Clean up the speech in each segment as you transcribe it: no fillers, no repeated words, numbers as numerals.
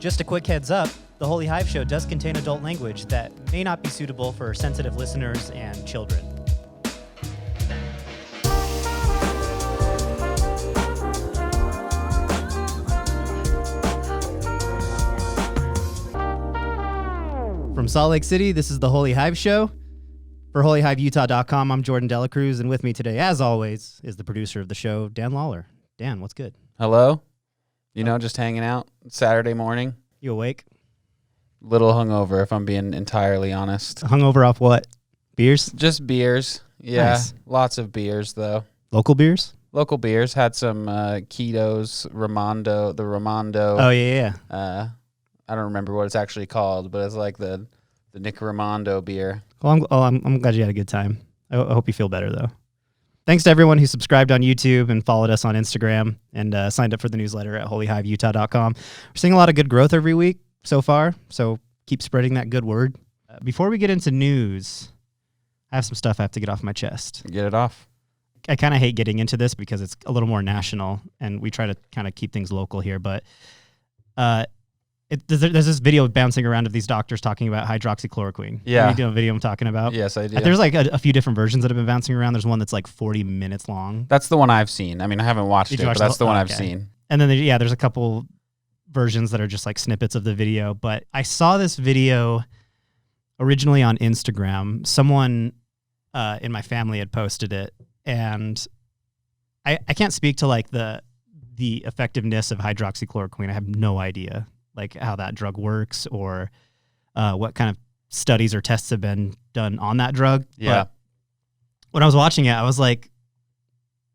Just a quick heads up, the Holy Hive Show does contain adult language that may not be suitable for sensitive listeners and children. From Salt Lake City, this is the Holy Hive Show. For holyhiveutah.com, I'm Jordan Delacruz, and with me today, as always, is the producer of the show, Dan Lawler. Dan, what's good? Hello? Just hanging out Saturday morning. You awake? Little hungover, if I'm being entirely honest. Hungover off what? Beers? Just beers. Yeah, Nice. Lots of beers, though. Local beers? Local beers. Had some Ketos, the Ramondo. Oh, yeah. I don't remember what it's actually called, but it's like the Nick Ramondo beer. Well, I'm glad you had a good time. I hope you feel better, though. Thanks to everyone who subscribed on YouTube and followed us on Instagram and signed up for the newsletter at holyhiveutah.com. We're seeing a lot of good growth every week so far, so keep spreading that good word. Before we get into news, I have some stuff I have to get off my chest. Get it off. I kind of hate getting into this because it's a little more national, and we try to kind of keep things local here, but there's this video bouncing around of these doctors talking about hydroxychloroquine. Yeah. You know a video I'm talking about? Yes, I do. There's like a few different versions that have been bouncing around. There's one that's like 40 minutes long. That's the one I've seen. I mean, I haven't watched it, but that's the one I've seen. And then, there's a couple versions that are just like snippets of the video. But I saw this video originally on Instagram. Someone in my family had posted it. And I can't speak to like the effectiveness of hydroxychloroquine. I have no idea like how that drug works or what kind of studies or tests have been done on that drug. Yeah. But when I was watching it, I was like,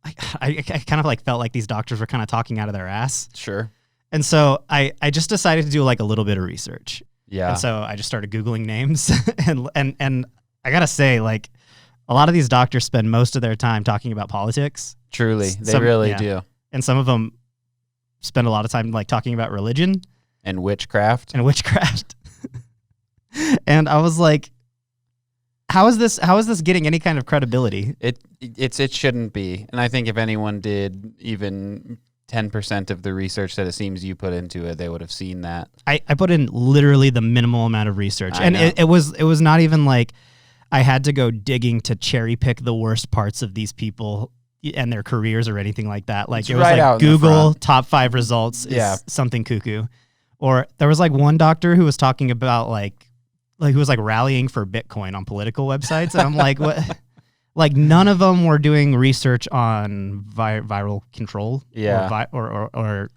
I kind of like felt like these doctors were kind of talking out of their ass. Sure. And so I just decided to do like a little bit of research. Yeah. And so I just started Googling names and I gotta say, like, a lot of these doctors spend most of their time talking about politics. Truly. They really do. And some of them spend a lot of time like talking about religion. And witchcraft. And I was like, how is this getting any kind of credibility? It shouldn't be. And I think if anyone did even 10% of the research that it seems you put into it, they would have seen that. I put in literally the minimal amount of research. And it was not even like I had to go digging to cherry pick the worst parts of these people and their careers or anything like that. Like it was right like Google top 5 results is something cuckoo. Or there was like one doctor who was talking about like who was like rallying for Bitcoin on political websites. And I'm like, what? Like none of them were doing research on viral control or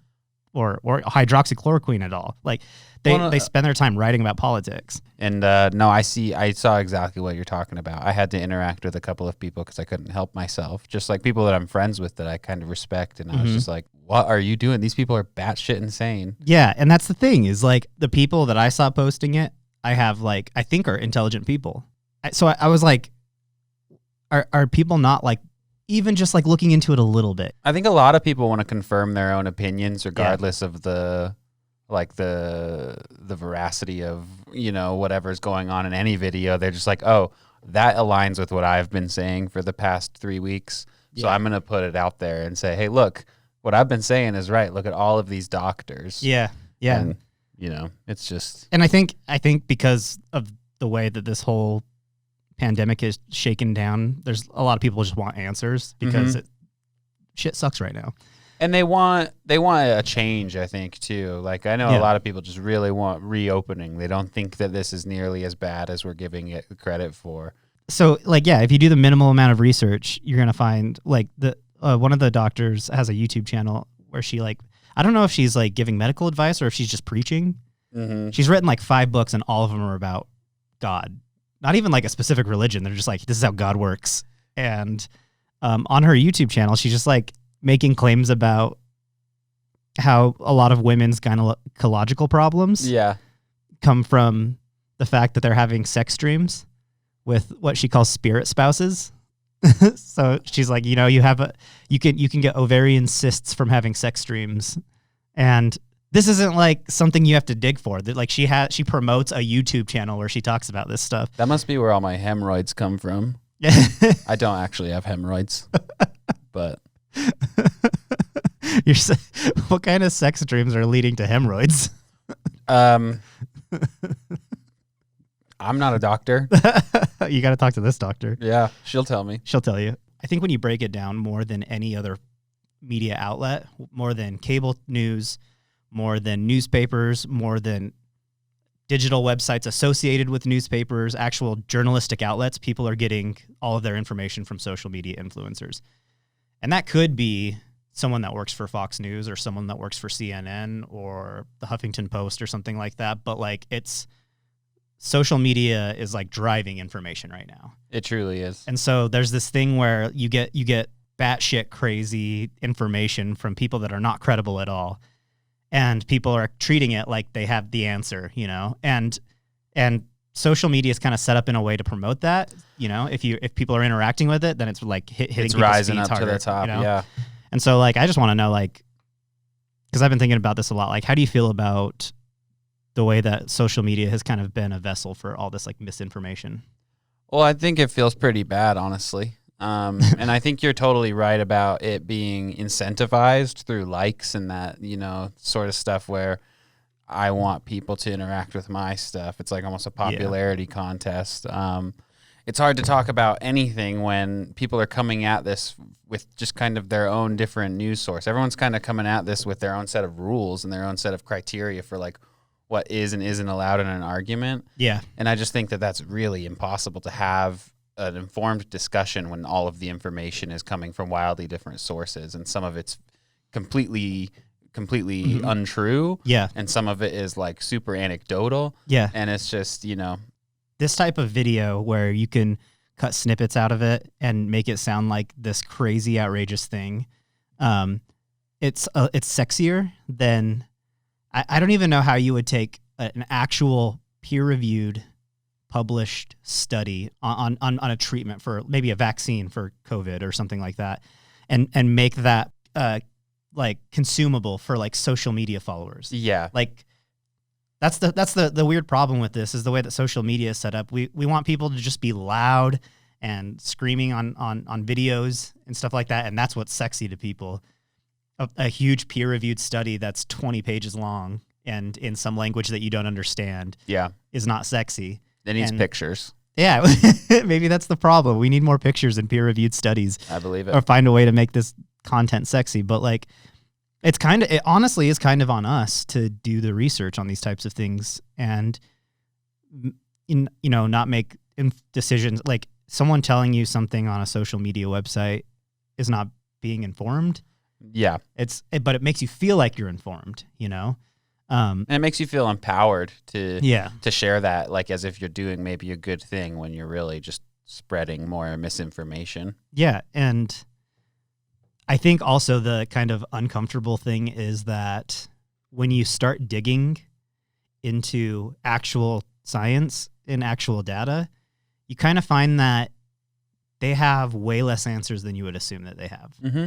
hydroxychloroquine at all. Like they spend their time writing about politics. And I saw exactly what you're talking about. I had to interact with a couple of people because I couldn't help myself. Just like people that I'm friends with that I kind of respect. And I was just like, what are you doing? These people are batshit insane. Yeah. And that's the thing is like the people that I saw posting it, I think are intelligent people. So I was like, are people not like even just like looking into it a little bit? I think a lot of people want to confirm their own opinions regardless of the veracity of, whatever's going on in any video. They're just like, oh, that aligns with what I've been saying for the past 3 weeks. So I'm going to put it out there and say, hey, look, what I've been saying is right. Look at all of these doctors. Yeah. Yeah. And, it's just. And I think because of the way that this whole pandemic is shaken down, there's a lot of people just want answers because shit sucks right now. And they want a change, I think, too. Like, I know a lot of people just really want reopening. They don't think that this is nearly as bad as we're giving it credit for. So, like, if you do the minimal amount of research, you're going to find, like, one of the doctors has a YouTube channel where she, like, I don't know if she's, like, giving medical advice or if she's just preaching. Mm-hmm. She's written, like, 5 books, and all of them are about God. Not even, like, a specific religion. They're just, like, this is how God works. And on her YouTube channel, she's just, like, making claims about how a lot of women's gynecological problems come from the fact that they're having sex dreams with what she calls spirit spouses. So she's like, you can get ovarian cysts from having sex dreams, and this isn't like something you have to dig for. That like she promotes a YouTube channel where she talks about this stuff. That must be where all my hemorrhoids come from. I don't actually have hemorrhoids, but what kind of sex dreams are leading to hemorrhoids? I'm not a doctor. You got to talk to this doctor. Yeah, she'll tell me. She'll tell you. I think when you break it down more than any other media outlet, more than cable news, more than newspapers, more than digital websites associated with newspapers, actual journalistic outlets, people are getting all of their information from social media influencers. And that could be someone that works for Fox News or someone that works for CNN or the Huffington Post or something like that. But like, it's social media is like driving information right now. It truly is. And so there's this thing where you get batshit crazy information from people that are not credible at all. And people are treating it like they have the answer, you know, and social media is kind of set up in a way to promote that, you know, if people are interacting with it, then it's like hitting it's rising up harder, to the top. You know? Yeah. And so like, I just want to know, like, cause I've been thinking about this a lot. Like, how do you feel about the way that social media has kind of been a vessel for all this like misinformation? Well, I think it feels pretty bad, honestly. And I think you're totally right about it being incentivized through likes and that, you know, sort of stuff where I want people to interact with my stuff. It's like almost a popularity contest. It's hard to talk about anything when people are coming at this with just kind of their own different news source. Everyone's kind of coming at this with their own set of rules and their own set of criteria for like what is and isn't allowed in an argument. Yeah. And I just think that that's really impossible to have an informed discussion when all of the information is coming from wildly different sources and some of it's completely untrue. Yeah. And some of it is like super anecdotal. Yeah. And it's just, you know, this type of video where you can cut snippets out of it and make it sound like this crazy, outrageous thing. It's sexier than, I don't even know how you would take an actual peer-reviewed published study on a treatment for maybe a vaccine for COVID or something like that, and make that like consumable for like social media followers. Yeah. Like that's the weird problem with this is the way that social media is set up. We want people to just be loud and screaming on videos and stuff like that, and that's what's sexy to people. A huge peer-reviewed study that's 20 pages long and in some language that you don't understand is not sexy. It needs pictures. Yeah, maybe that's the problem. We need more pictures in peer-reviewed studies. I believe it. Or find a way to make this content sexy. But like, it honestly is kind of on us to do the research on these types of things and, you know, not make decisions. Like someone telling you something on a social media website is not being informed. Yeah. But it makes you feel like you're informed, you know? And it makes you feel empowered to share that, like as if you're doing maybe a good thing when you're really just spreading more misinformation. Yeah, and I think also the kind of uncomfortable thing is that when you start digging into actual science and actual data, you kind of find that they have way less answers than you would assume that they have. Mm-hmm.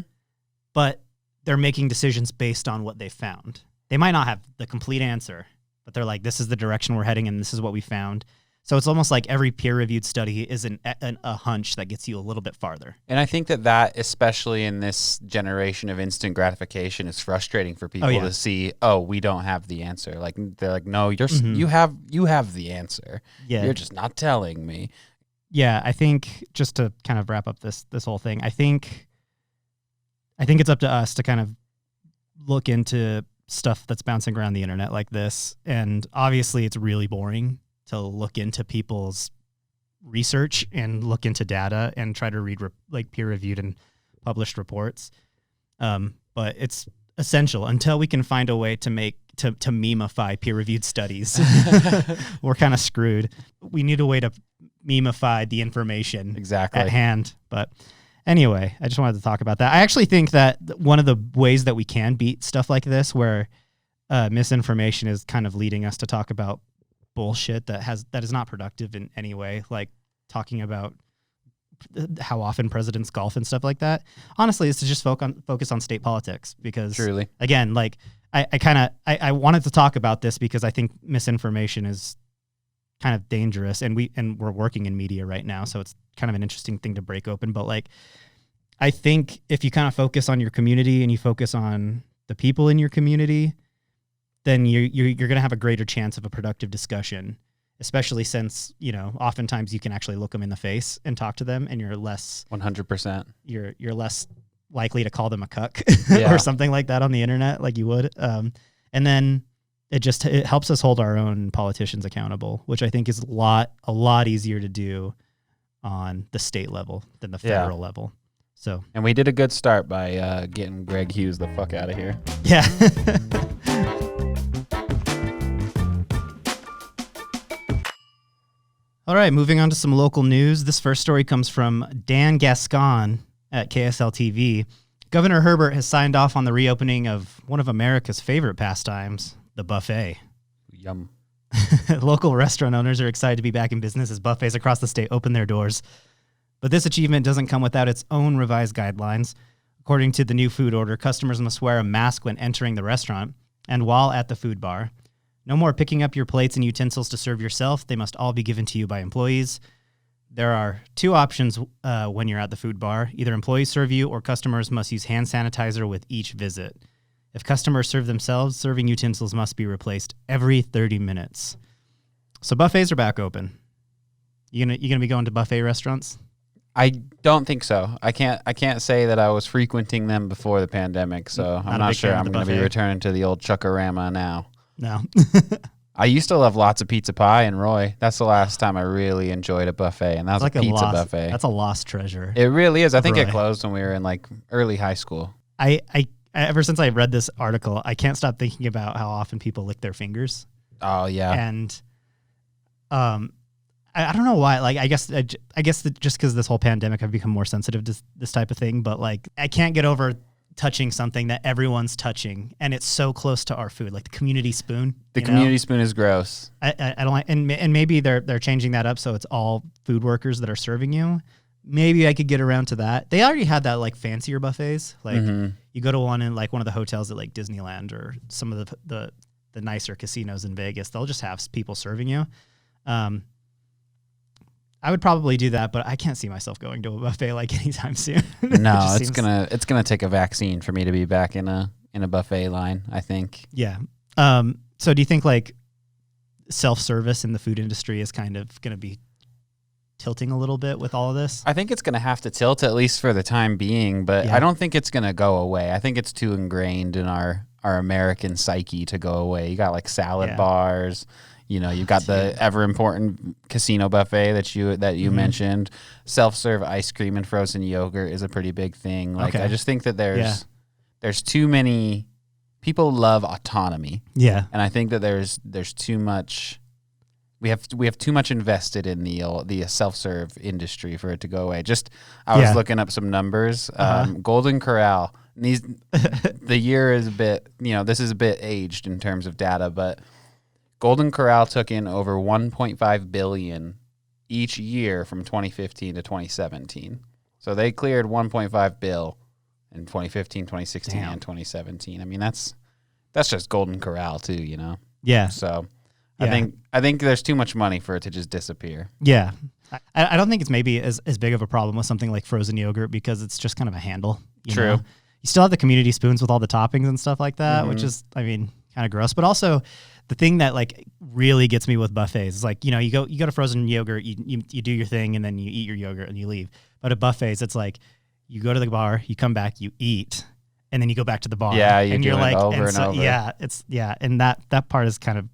But they're making decisions based on what they found. They might not have the complete answer, but they're like, this is the direction we're heading and this is what we found. So it's almost like every peer-reviewed study is a hunch that gets you a little bit farther. And I think that especially in this generation of instant gratification, is frustrating for people to see, we don't have the answer. Like they're like, no, you have the answer. Yeah. You're just not telling me. Yeah, I think just to kind of wrap up this whole thing, I think it's up to us to kind of look into stuff that's bouncing around the internet like this. And obviously it's really boring to look into people's research and look into data and try to read like peer-reviewed and published reports. But it's essential until we can find a way to memify peer-reviewed studies. We're kind of screwed. We need a way to memify the information at hand. But anyway, I just wanted to talk about that. I actually think that one of the ways that we can beat stuff like this, where misinformation is kind of leading us to talk about bullshit that is not productive in any way, like talking about how often presidents golf and stuff like that, honestly, is to just focus on state politics. Because truly, again, like I wanted to talk about this because I think misinformation is kind of dangerous, and we're working in media right now, so it's kind of an interesting thing to break open. But like, I think if you kind of focus on your community and you focus on the people in your community, then you're going to have a greater chance of a productive discussion, especially since, oftentimes you can actually look them in the face and talk to them, and you're less 100%. You're less likely to call them a cuck Yeah. or something like that on the internet, like you would. And then it helps us hold our own politicians accountable, which I think is a lot easier to do on the state level than the federal level. So, and we did a good start by getting Greg Hughes the fuck out of here. Yeah. All right, moving on to some local news. This first story comes from Dan Gascon at KSL TV. Governor Herbert has signed off on the reopening of one of America's favorite pastimes, the buffet. Yum. Local restaurant owners are excited to be back in business as buffets across the state open their doors. But this achievement doesn't come without its own revised guidelines. According to the new food order, customers must wear a mask when entering the restaurant and while at the food bar. No more picking up your plates and utensils to serve yourself. They must all be given to you by employees. There are two options when you're at the food bar. Either employees serve you or customers must use hand sanitizer with each visit. If customers serve themselves, serving utensils must be replaced every 30 minutes. So buffets are back open. You gonna be going to buffet restaurants? I don't think so. I can't say that I was frequenting them before the pandemic, so I'm not sure I'm going to be returning to the old Chuckarama now. No. I used to love lots of pizza pie in Roy. That's the last time I really enjoyed a buffet, and that was like a pizza buffet. That's a lost treasure. It really is. I think it closed when we were in like early high school. I ever since I read this article, I can't stop thinking about how often people lick their fingers. Oh yeah. And I don't know why. Like I guess just because this whole pandemic, I've become more sensitive to this type of thing. But like I can't get over touching something that everyone's touching, and it's so close to our food, like the community spoon. The community spoon is gross. I don't like, and maybe they're changing that up so it's all food workers that are serving you. Maybe I could get around to that. They already had that like fancier buffets. Like you go to one in like one of the hotels at like Disneyland or some of the nicer casinos in Vegas. They'll just have people serving you. I would probably do that, but I can't see myself going to a buffet like anytime soon. No, it's gonna take a vaccine for me to be back in a buffet line, I think. Yeah. So do you think like self-service in the food industry is kind of going to be tilting a little bit with all of this? I think it's going to have to tilt at least for the time being, but I don't think it's going to go away. I think it's too ingrained in our American psyche to go away. You got like salad bars. You know, you've got the ever important casino buffet that you mentioned. Self-serve ice cream and frozen yogurt is a pretty big thing. Like I just think that there's too many people love autonomy. Yeah. And I think that there's too much we have too much invested in the self-serve industry for it to go away. I was looking up some numbers. Golden Corral, the year is a bit, this is a bit aged in terms of data, but Golden Corral took in over $1.5 billion each year from 2015 to 2017. So they cleared $1.5 billion in 2015, 2016, and 2017. I mean, that's just Golden Corral too, Yeah. So I think there's too much money for it to just disappear. Yeah. I don't think it's maybe as big of a problem with something like frozen yogurt because it's just kind of a handle. True. You still have the community spoons with all the toppings and stuff like that, which is, kind of gross. But also, the thing that like really gets me with buffets is like, you go to frozen yogurt, you do your thing, and then you eat your yogurt and you leave. But at buffets, it's like you go to the bar, you come back, you eat, and then you go back to the bar. Yeah, and you're like over and over. Yeah, and that part is kind of.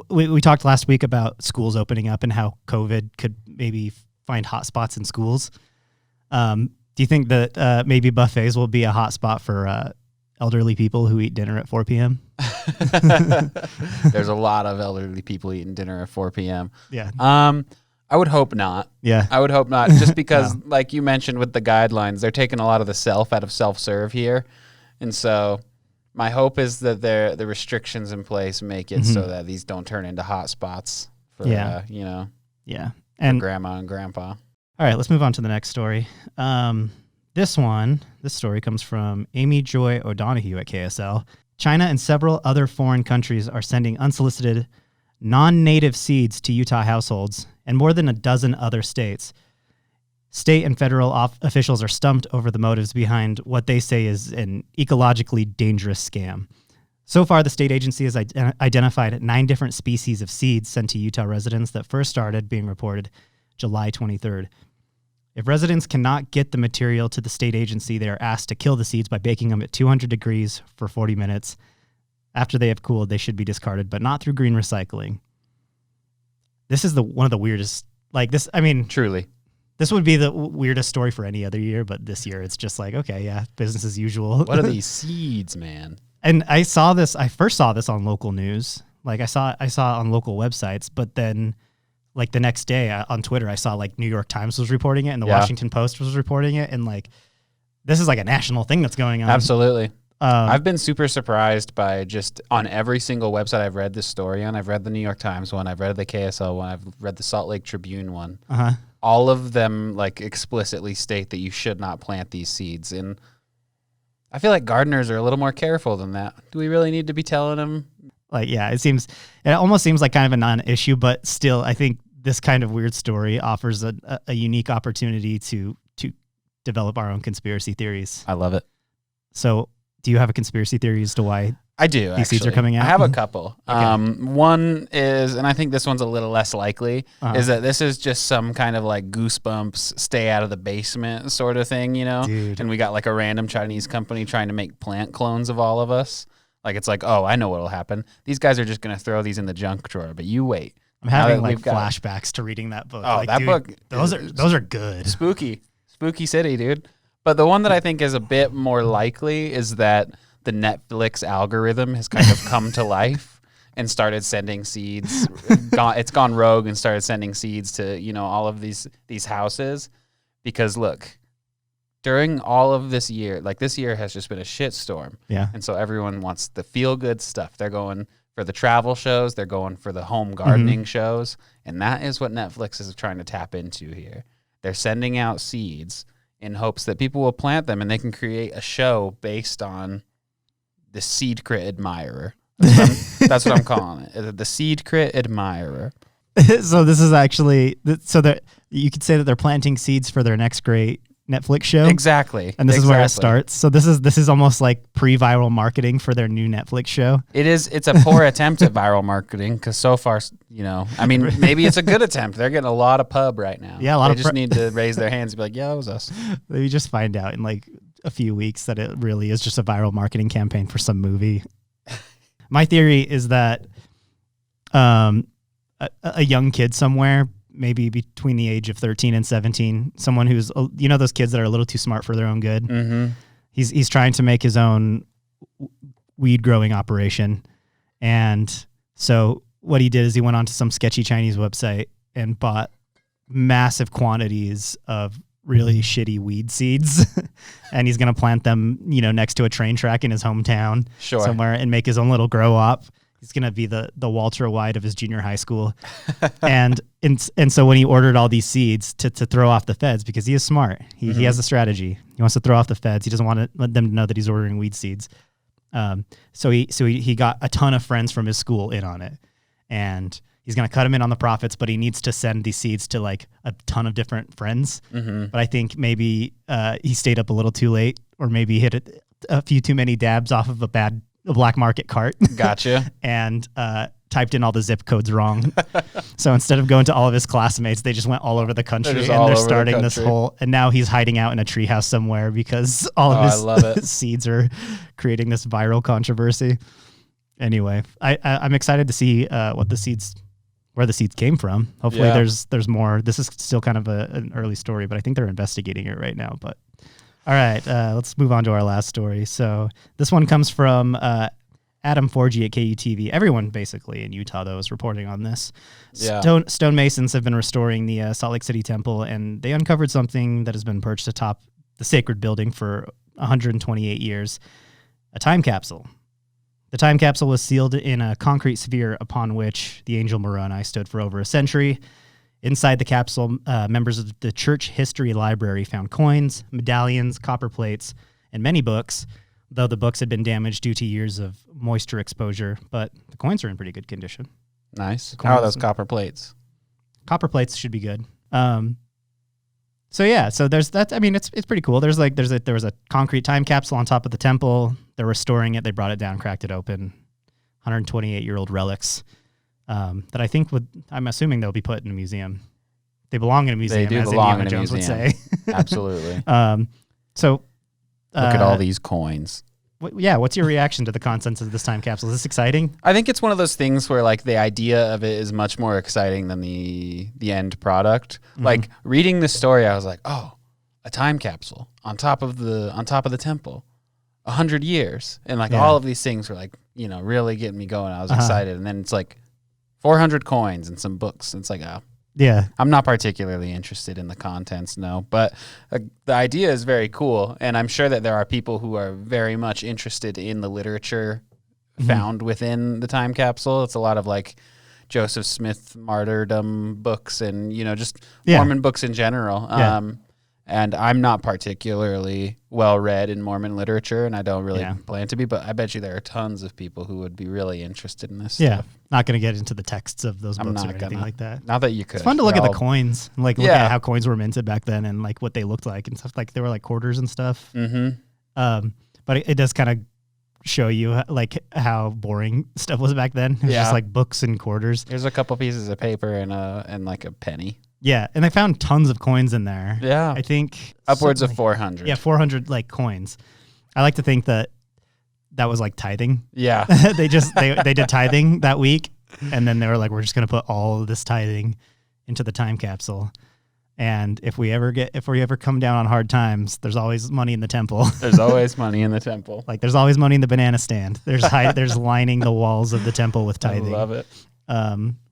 We talked last week about schools opening up and how COVID could maybe find hot spots in schools. Do you think that maybe buffets will be a hot spot for elderly people who eat dinner at 4 p.m.? There's a lot of elderly people eating dinner at 4 p.m. Yeah. I would hope not. Yeah. I would hope not, just because, like you mentioned with the guidelines, they're taking a lot of the self out of self-serve here. And so my hope is that the restrictions in place make it so that these don't turn into hot spots for, and grandma and grandpa. All right, let's move on to the next story. This story comes from Amy Joy O'Donoghue at KSL. China and several other foreign countries are sending unsolicited, non-native seeds to Utah households and more than a dozen other states. State and federal officials are stumped over the motives behind what they say is an ecologically dangerous scam. So far, the state agency has identified 9 different species of seeds sent to Utah residents that first started being reported July 23rd. If residents cannot get the material to the state agency, they are asked to kill the seeds by baking them at 200 degrees for 40 minutes. After they have cooled, they should be discarded, but not through green recycling. This is one of the weirdest, like this, I mean... Truly. This would be the weirdest story for any other year, but this year it's just like, okay, yeah, business as usual. What are these seeds, man? And I first saw this on local news. Like I saw it on local websites, but then like the next day on Twitter, I saw like New York Times was reporting it and the Washington Post was reporting it. And like, this is like a national thing that's going on. Absolutely. I've been super surprised by just on every single website I've read this story on. I've read the New York Times one. I've read the KSL one. I've read the Salt Lake Tribune one. All of them like explicitly state that you should not plant these seeds. And I feel like gardeners are a little more careful than that. Do we really need to be telling them? Like, yeah, it almost seems like kind of a non-issue, but still, I think this kind of weird story offers a unique opportunity to develop our own conspiracy theories. I love it. So, do you have a conspiracy theory as to why I do, these seeds are coming out? I have a couple. Okay. One is, and I think this one's a little less likely, is that this is just some kind of like Goosebumps, stay out of the basement sort of thing, you know? Dude. And we got like a random Chinese company trying to make plant clones of all of us. Like, it's like, oh, I know what'll happen. These guys are just going to throw these in the junk drawer, but you wait. I'm having like flashbacks to reading that book. Oh, like, that dude, book. Those are good. Spooky city, dude. But the one that I think is a bit more likely is that the Netflix algorithm has kind of come to life and started sending seeds. It's gone rogue and started sending seeds to, you know, all of these houses. Because look, during all of this year, like this year has just been a shitstorm. Yeah. And so everyone wants the feel good stuff. They're going for the travel shows. They're going for the home gardening shows. And that is what Netflix is trying to tap into here. They're sending out seeds in hopes that people will plant them and they can create a show based on the Seed-crit admirer. That's what I'm calling it. The Seed-crit admirer. So this is actually, so that you could say that they're planting seeds for their next great Netflix show. Exactly. And this is where it starts. So this is almost like pre-viral marketing for their new Netflix show. It's a poor attempt at viral marketing because so far, you know, I mean, maybe it's a good attempt. They're getting a lot of pub right now. Yeah, a lot They just need to raise their hands and be like, yeah, that was us. They just find out in like a few weeks that it really is just a viral marketing campaign for some movie. My theory is that a young kid somewhere, maybe between the age of 13 and 17, someone who's, you know, those kids that are a little too smart for their own good. Mm-hmm. He's trying to make his own weed growing operation. And so what he did is he went onto some sketchy Chinese website and bought massive quantities of really shitty weed seeds. And he's going to plant them, you know, next to a train track in his hometown somewhere and make his own little grow op. He's going to be the Walter White of his junior high school. and so when he ordered all these seeds to throw off the feds, because he is smart, he has a strategy. He wants to throw off the feds. He doesn't want to let them know that he's ordering weed seeds. So he got a ton of friends from his school in on it. And he's going to cut them in on the profits, but he needs to send these seeds to like a ton of different friends. But I think maybe he stayed up a little too late, or maybe hit a few too many dabs off of a black market cart. Gotcha. And typed in all the zip codes wrong. So instead of going to all of his classmates, they just went all over the country, and they're starting this whole, and now he's hiding out in a treehouse somewhere because all of his seeds are creating this viral controversy. Anyway, I'm excited to see where the seeds came from. Hopefully there's more. This is still kind of an early story, but I think they're investigating it right now. But all right, let's move on to our last story. So this one comes from Adam Forgy at KUTV. Everyone basically in Utah, though, is reporting on this. Yeah. Stonemasons have been restoring the Salt Lake City Temple, and they uncovered something that has been perched atop the sacred building for 128 years, a time capsule. The time capsule was sealed in a concrete sphere upon which the angel Moroni stood for over a century. Inside the capsule, members of the Church History Library found coins, medallions, copper plates, and many books, though the books had been damaged due to years of moisture exposure, but the coins are in pretty good condition. Nice. How are those copper plates? Copper plates should be good. So there's that. I mean, it's pretty cool. There was a concrete time capsule on top of the temple. They're restoring it. They brought it down, cracked it open. 128-year-old relics that I think I'm assuming they'll be put in a museum. They belong in a museum, as Indiana Jones would say. Absolutely. So look at all these coins. What's your reaction to the contents of this time capsule? Is this exciting? I think it's one of those things where like the idea of it is much more exciting than the end product. Mm-hmm. Like reading this story, I was like, oh, a time capsule on top of the temple, 100 years, and like all of these things were like, you know, really getting me going. I was excited, and then it's like 400 coins and some books. And it's like, oh. Yeah. I'm not particularly interested in the contents, no. But the idea is very cool, and I'm sure that there are people who are very much interested in the literature found within the time capsule. It's a lot of like Joseph Smith martyrdom books and, you know, just Mormon books in general. And I'm not particularly well-read in Mormon literature, and I don't really plan to be, but I bet you there are tons of people who would be really interested in this stuff. Not going to get into the texts of those books or anything like that. Not that you could. It's fun to look at the coins, and like look at how coins were minted back then and like what they looked like and stuff. Like they were like quarters and stuff. Mm-hmm. But it does kind of show you like how boring stuff was back then. It was just like books and quarters. There's a couple pieces of paper and like a penny. Yeah, and they found tons of coins in there. Yeah. I think upwards of 400. Yeah, 400 like coins. I like to think that was like tithing. Yeah. they did tithing that week, and then they were like, we're just going to put all of this tithing into the time capsule. And if we ever come down on hard times, there's always money in the temple. There's always money in the temple. Like there's always money in the banana stand. There's lining the walls of the temple with tithing. I love it.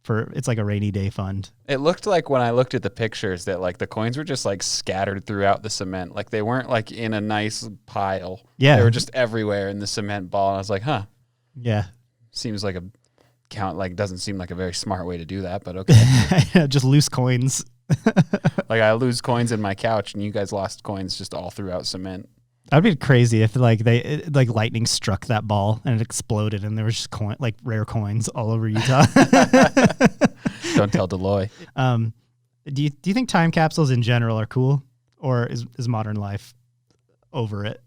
It's like a rainy day fund. It looked like when I looked at the pictures that like the coins were just like scattered throughout the cement. Like they weren't like in a nice pile. Yeah. They were just everywhere in the cement ball. And I was like, huh. Yeah. Seems like doesn't seem like a very smart way to do that, but okay. Just loose coins. Like I lose coins in my couch and you guys lost coins just all throughout cement. That'd be crazy if like lightning struck that ball and it exploded and there was just rare coins all over Utah. Don't tell Deloy. Do you think time capsules in general are cool, or is modern life over it?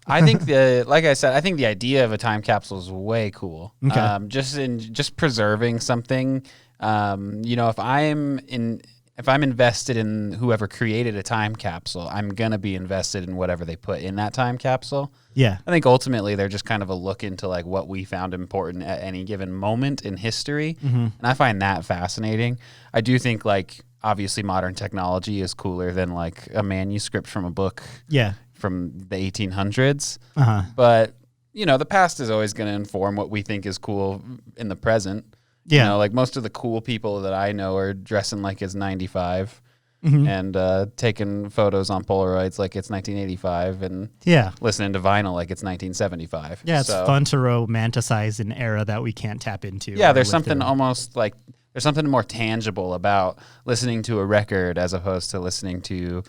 I think I think the idea of a time capsule is way cool. Okay. Just preserving something. You know, if I'm invested in whoever created a time capsule, I'm going to be invested in whatever they put in that time capsule. Yeah. I think ultimately they're just kind of a look into like what we found important at any given moment in history. Mm-hmm. And I find that fascinating. I do think like obviously modern technology is cooler than like a manuscript from a book from the 1800s. Uh-huh. But, you know, the past is always going to inform what we think is cool in the present. Yeah. You know, like most of the cool people that I know are dressing like it's 95 and taking photos on Polaroids like it's 1985 and listening to vinyl like it's 1975. Yeah, it's fun to romanticize an era that we can't tap into. Yeah, there's something almost like there's something more tangible about listening to a record as opposed to listening to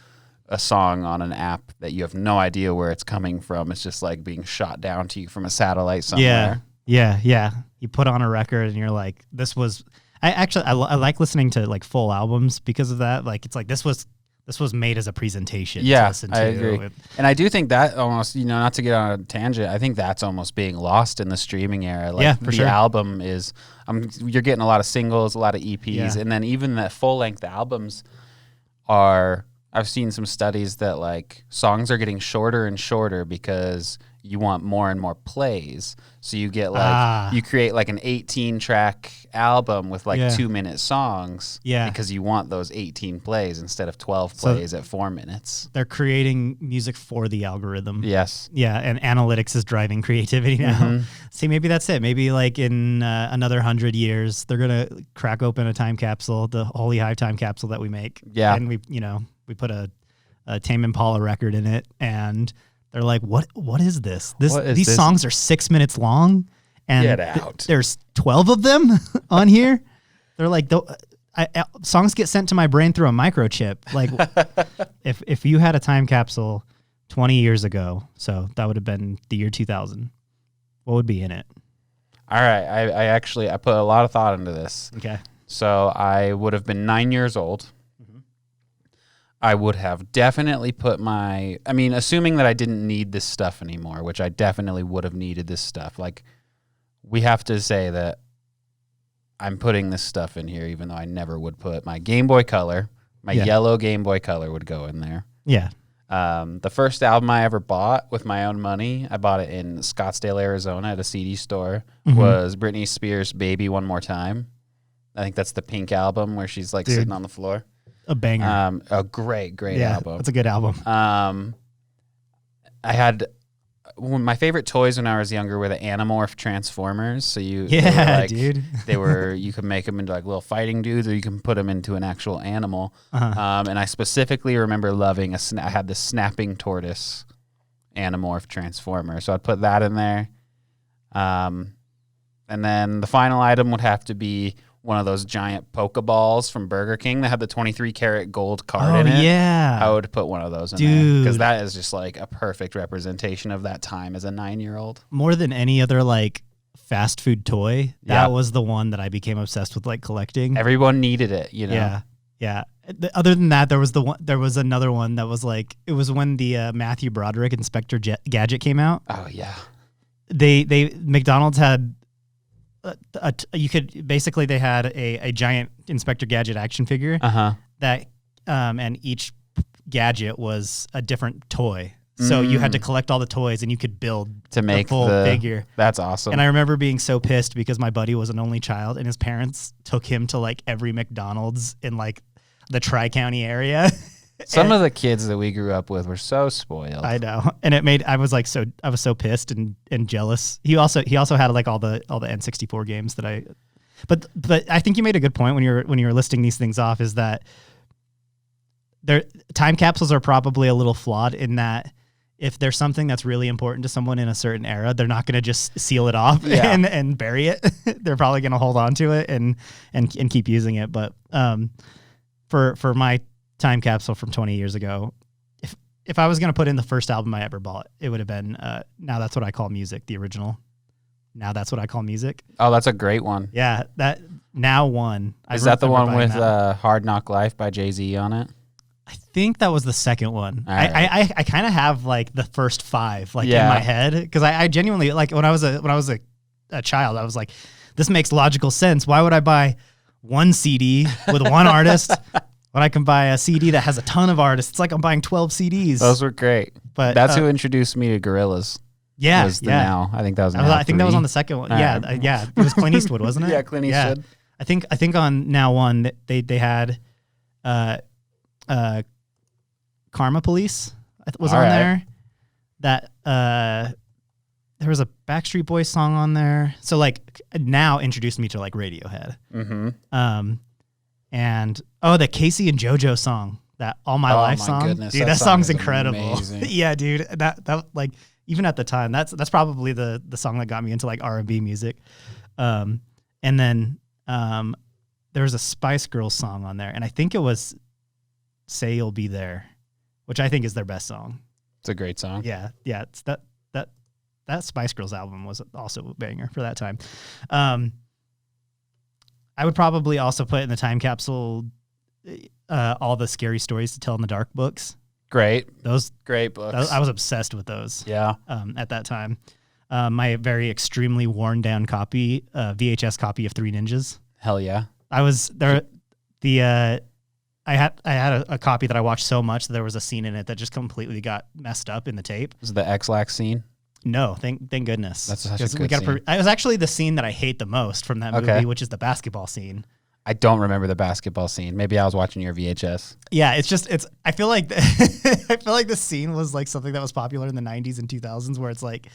a song on an app that you have no idea where it's coming from. It's just like being shot down to you from a satellite somewhere. Yeah. You put on a record and you're like, this was. I like listening to like full albums because of that. Like it's like this was made as a presentation. Yeah, to listen to. I agree. And I do think that almost, you know, not to get on a tangent, I think that's almost being lost in the streaming era. Like the album is, you're getting a lot of singles, a lot of EPs, and then even the full length albums are. I've seen some studies that like songs are getting shorter and shorter because you want more and more plays. So you get like, you create like an 18 track album with like 2-minute songs because you want those 18 plays instead of 12 plays at 4 minutes. They're creating music for the algorithm. Yes. Yeah. And analytics is driving creativity now. Mm-hmm. See, maybe that's it. Maybe like in another 100 years, they're going to crack open a time capsule, the Holy Hive time capsule that we make. Yeah. And we put a Tame Impala record in it, and they're like, "What is this? These songs are 6 minutes long, and get out. There's 12 of them on here." They're like, songs get sent to my brain through a microchip. Like, if you had a time capsule 20 years ago, so that would have been the year 2000, what would be in it? All right, I put a lot of thought into this. Okay, so I would have been 9 years old. I would have definitely put assuming that I didn't need this stuff anymore, which I definitely would have needed this stuff. Like, we have to say that I'm putting this stuff in here, even though I never would put my Game Boy Color, my yellow Game Boy Color would go in there. Yeah. The first album I ever bought with my own money, I bought it in Scottsdale, Arizona at a CD store, was Britney Spears' Baby One More Time. I think that's the Pink album where she's like sitting on the floor. A banger. A great album. That's a good album. I had my favorite toys when I was younger were the Animorph Transformers. So dude. You could make them into like little fighting dudes, or you can put them into an actual animal. And I specifically remember loving I had the snapping tortoise Animorph Transformer, so I'd put that in there. And then the final item would have to be one of those giant Pokeballs from Burger King that had the 23-karat gold card in it. Yeah. I would put one of those in there because that is just like a perfect representation of that time as a 9-year-old. More than any other like fast food toy, that was the one that I became obsessed with like collecting. Everyone needed it, you know. Yeah. Other than that, there was another one that was like, it was when the Matthew Broderick Inspector Gadget came out. Oh yeah. McDonald's had they had a giant Inspector Gadget action figure that and each gadget was a different toy. So you had to collect all the toys and you could build to make the full figure. That's awesome. And I remember being so pissed because my buddy was an only child and his parents took him to like every McDonald's in like the Tri-County area. Some of the kids that we grew up with were so spoiled. I know. And I was so pissed and jealous. He also had like all the N64 games that but I think you made a good point when you were listing these things off, is that time capsules are probably a little flawed in that if there's something that's really important to someone in a certain era, they're not going to just seal it off and bury it. They're probably going to hold on to it and keep using it. But for my time capsule from 20 years ago, if I was going to put in the first album I ever bought, it would have been Now That's What I Call Music, the original. Now That's What I Call Music. Oh, that's a great one. Yeah, that Now one. Is that the one with Hard Knock Life by Jay-Z on it? I think that was the second one. Right. I kind of have like the first 5 like in my head, because I genuinely, like when I was a child, I was like, this makes logical sense. Why would I buy one CD with one artist when I can buy a CD that has a ton of artists? It's like I'm buying 12 CDs. Those were great. But that's who introduced me to Gorillaz. Yeah, Now. I think that was. I think that was on the second one. Yeah. It was Clint Eastwood, wasn't it? Yeah, Clint Eastwood. Yeah. I think on Now One they had Karma Police was on there. That there was a Backstreet Boys song on there. So like Now introduced me to like Radiohead. And the Casey and JoJo song, that All My Life song. Goodness, dude, that song's incredible. Yeah, dude. That like even at the time, that's probably the song that got me into like R&B music. And then there was a Spice Girls song on there, and I think it was Say You'll Be There, which I think is their best song. It's a great song. Yeah. It's that Spice Girls album was also a banger for that time. I would probably also put in the time capsule all the Scary Stories to Tell in the Dark books. Those great books. I was obsessed with those. Yeah. At that time, my very extremely worn down copy, VHS copy of Three Ninjas. Hell yeah. I was there. I had a copy that I watched so much that there was a scene in it that just completely got messed up in the tape. Was it the X-Lax scene? No, thank goodness. That's such a good scene. It was actually the scene that I hate the most from that movie, which is the basketball scene. I don't remember the basketball scene. Maybe I was watching your VHS. Yeah, I feel like I feel like the scene was like something that was popular in the 90s and 2000s, where it's like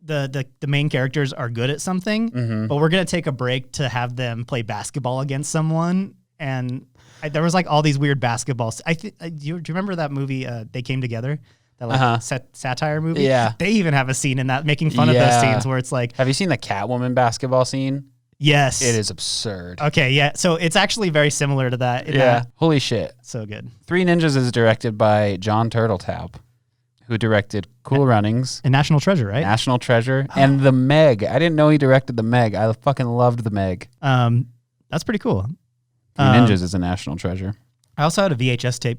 the main characters are good at something, but we're gonna take a break to have them play basketball against someone. And there was like all these weird basketballs. Do you remember that movie? They Came Together. That like satire movie. Yeah, they even have a scene in that making fun of those scenes where it's like. Have you seen the Catwoman basketball scene? Yes, it is absurd. Okay, yeah. So it's actually very similar to that. Holy shit, so good. Three Ninjas is directed by John Turteltaub, who directed Cool Runnings and National Treasure, right? National Treasure and The Meg. I didn't know he directed The Meg. I fucking loved The Meg. That's pretty cool. Three Ninjas is a National Treasure. I also had a VHS tape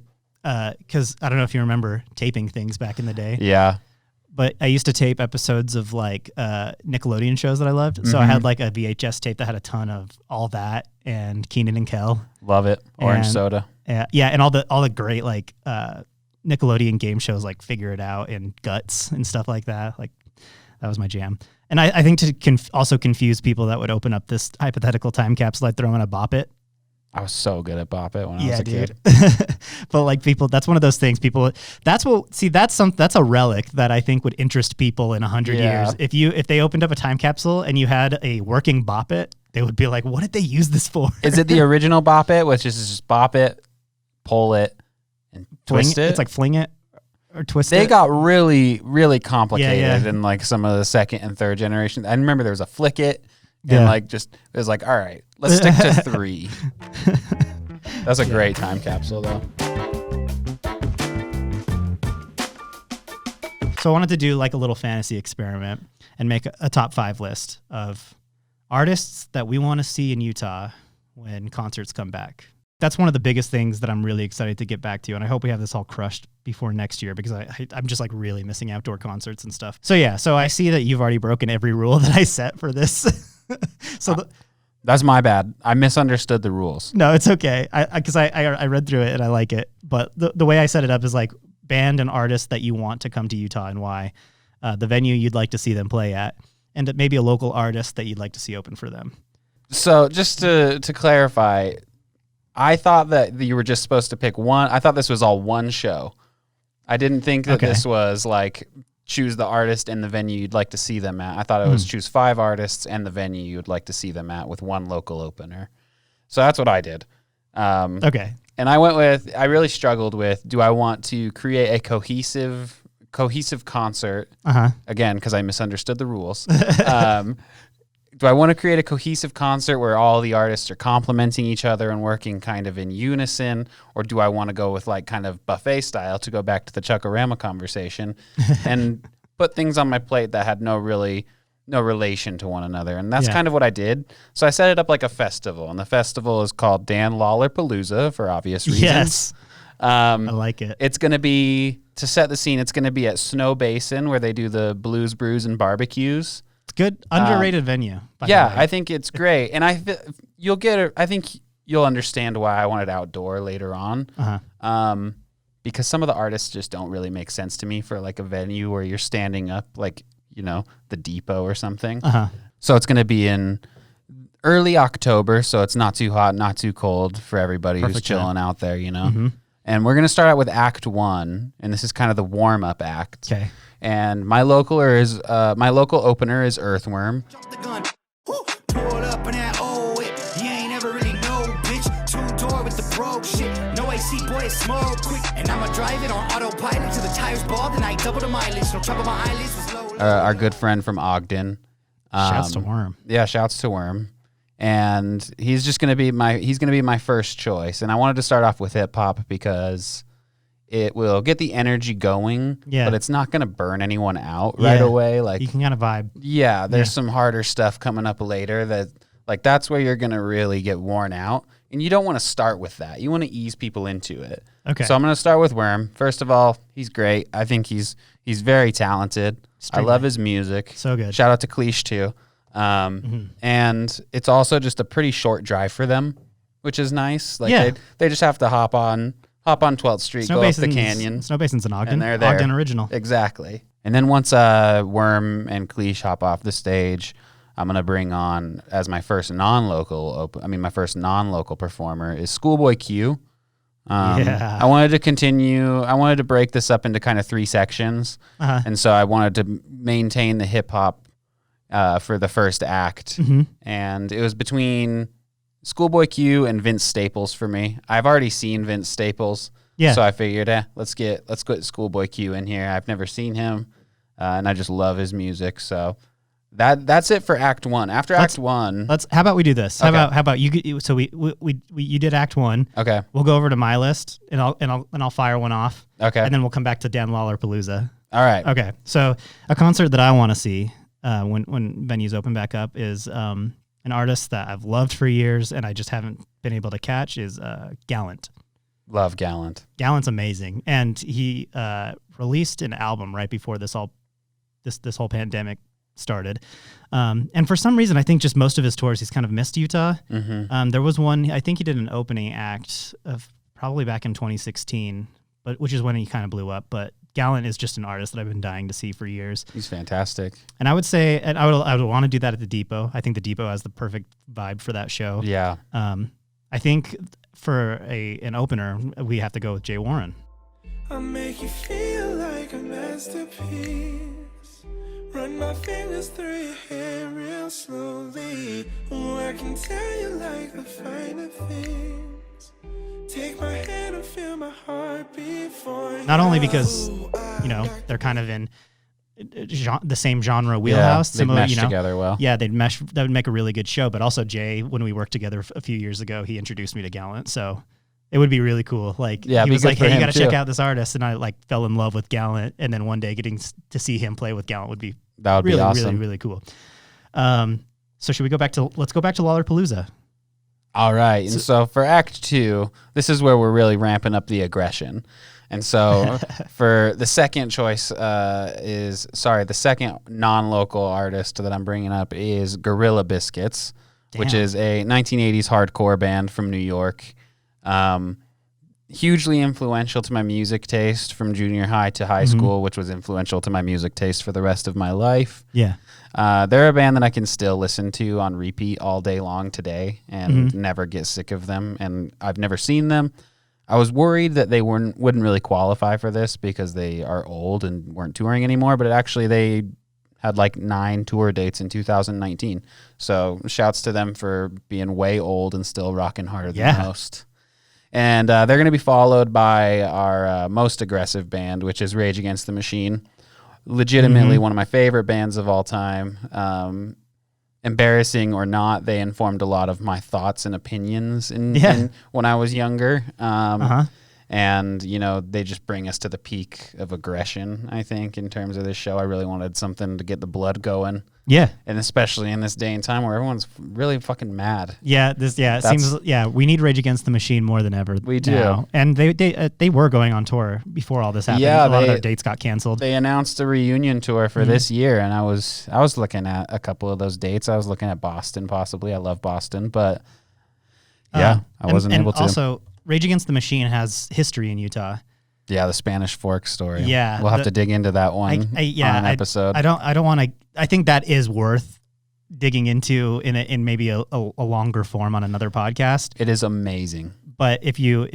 because I don't know if you remember taping things back in the day. Yeah. But I used to tape episodes of like Nickelodeon shows that I loved. So I had like a VHS tape that had a ton of all that and Keenan and Kel. Love it. Orange and, soda. Yeah, and all the great like Nickelodeon game shows like Figure It Out and Guts and stuff like that. Like that was my jam. And I think to also confuse people that would open up this hypothetical time capsule, I'd throw in a Bop It. I was so good at Bop It when I was a kid. But like people, that's one of those things. People, that's a relic that I think would interest people in 100 years. If they opened up a time capsule and you had a working Bop It, they would be like, "What did they use this for?" Is it the original Bop It, which is just bop it, pull it, and twist it? It's like fling it or twist it. They got really, really complicated in like some of the second and third generation. I remember there was a flick it. And like just it was like, all right, let's stick to 3. That's a great time capsule though. So I wanted to do like a little fantasy experiment and make a top 5 list of artists that we want to see in Utah when concerts come back. That's one of the biggest things that I'm really excited to get back to, and I hope we have this all crushed before next year because I'm just like really missing outdoor concerts and stuff. So yeah, so I see that you've already broken every rule that I set for this. That's my bad. I misunderstood the rules. No, it's okay. Because I read through it and I like it. But the way I set it up is like band and artist that you want to come to Utah and why, the venue you'd like to see them play at, and maybe a local artist that you'd like to see open for them. So just to clarify, I thought that you were just supposed to pick one. I thought this was all one show. I didn't think that this was like choose the artist and the venue you'd like to see them at. I thought it was choose 5 artists and the venue you'd like to see them at with one local opener. So that's what I did. Okay. And I really struggled with, do I want to create a cohesive concert? Again, because I misunderstood the rules. Do I want to create a cohesive concert where all the artists are complementing each other and working kind of in unison? Or do I want to go with like kind of buffet style, to go back to the Chuckarama conversation, and put things on my plate that had no relation to one another? And that's kind of what I did. So I set it up like a festival, and the festival is called Dan Lawler-Palooza for obvious reasons. Yes. I like it. It's going to be, to set the scene, it's going to be at Snow Basin where they do the Blues, Brews, and Barbecues. Good, underrated venue. Yeah, I think it's great, and I think you'll understand why I wanted outdoor later on. Because some of the artists just don't really make sense to me for like a venue where you're standing up, like the Depot or something. So it's going to be in early October, so it's not too hot, not too cold for everybody who's chilling out there. And we're going to start out with Act 1, and this is kind of the warm up act. Okay. And my local opener is Earthworm. Our good friend from Ogden. Shouts to Worm. Yeah, shouts to Worm. And he's going to be my first choice. And I wanted to start off with hip hop because it will get the energy going, but it's not going to burn anyone out right away. Like you can kind of vibe. Yeah, there's some harder stuff coming up later that's where you're going to really get worn out. And you don't want to start with that. You want to ease people into it. Okay. So I'm going to start with Worm. First of all, he's great. I think he's very talented. I love his music. So good. Shout out to Cleesh too. And it's also just a pretty short drive for them, which is nice. Like they just have to hop on 12th Street, go up the canyon. Snow Basin's in Ogden. And they're there. Ogden original. Exactly. And then once Worm and Cleesh hop off the stage, I'm going to bring on, as my first non-local performer is Schoolboy Q. I wanted to break this up into kind of 3 sections. And so I wanted to maintain the hip hop for the first act. And it was between Schoolboy Q and Vince Staples for me. I've already seen Vince Staples. So I figured, let's get Schoolboy Q in here. I've never seen him. And I just love his music. So that's it for Act 1. After Act 1, how about we do this? How about you? So you did Act 1. Okay. We'll go over to my list, and I'll fire one off. Okay. And then we'll come back to Dan Lawler-Palooza. All right. Okay. So a concert that I want to see when venues open back up is an artist that I've loved for years and I just haven't been able to catch is Gallant. Love Gallant. Gallant's amazing, and he released an album right before this whole pandemic started. And for some reason, I think just most of his tours, he's kind of missed Utah. Mm-hmm. There was one, I think he did an opening act of probably back in 2016, which is when he kind of blew up. But Gallant is just an artist that I've been dying to see for years. He's fantastic. And I would say, and I would want to do that at the Depot. I think the Depot has the perfect vibe for that show. Yeah. I think for an opener, we have to go with Jay Warren. I make you feel like a masterpiece. Run my fingers through your hair real slowly. Oh, I can tell you like the finer things. Take my hand and feel my heart before. Not only because, they're kind of in the same genre wheelhouse. They mesh together well. Yeah, they'd mesh. That would make a really good show. But also Jay, when we worked together a few years ago, he introduced me to Gallant. So it would be really cool. Like, he was like, "Hey, you got to check out this artist," and I like fell in love with Gallant. And then one day getting to see him play with Gallant would be really, awesome. really, really cool. So should we go back to? Let's go back to Lollapalooza. All right. And so for Act 2, this is where we're really ramping up the aggression. And so for the second choice the second non-local artist that I'm bringing up is Gorilla Biscuits, which is a 1980s hardcore band from New York. Hugely influential to my music taste from junior high to high school, which was influential to my music taste for the rest of my life. Yeah. They're a band that I can still listen to on repeat all day long today and never get sick of them. And I've never seen them. I was worried that they wouldn't really qualify for this because they are old and weren't touring anymore, but they had like 9 tour dates in 2019. So shouts to them for being way old and still rocking harder than most. And they're going to be followed by our most aggressive band, which is Rage Against the Machine. Legitimately one of my favorite bands of all time. Embarrassing or not, they informed a lot of my thoughts and opinions in when I was younger. And, they just bring us to the peak of aggression, I think, in terms of this show. I really wanted something to get the blood going. Yeah. And especially in this day and time where everyone's really fucking mad. Yeah, it seems we need Rage Against the Machine more than ever. We do. Now. And they were going on tour before all this happened. Yeah, a lot of their dates got canceled. They announced a reunion tour for this year, and I was looking at a couple of those dates. I was looking at Boston possibly. I love Boston, but I wasn't able to. Also, Rage Against the Machine has history in Utah. Yeah, the Spanish Fork story. Yeah, we'll have to dig into that one on an episode. I don't want to. I think that is worth digging into in maybe a longer form on another podcast. It is amazing. But if you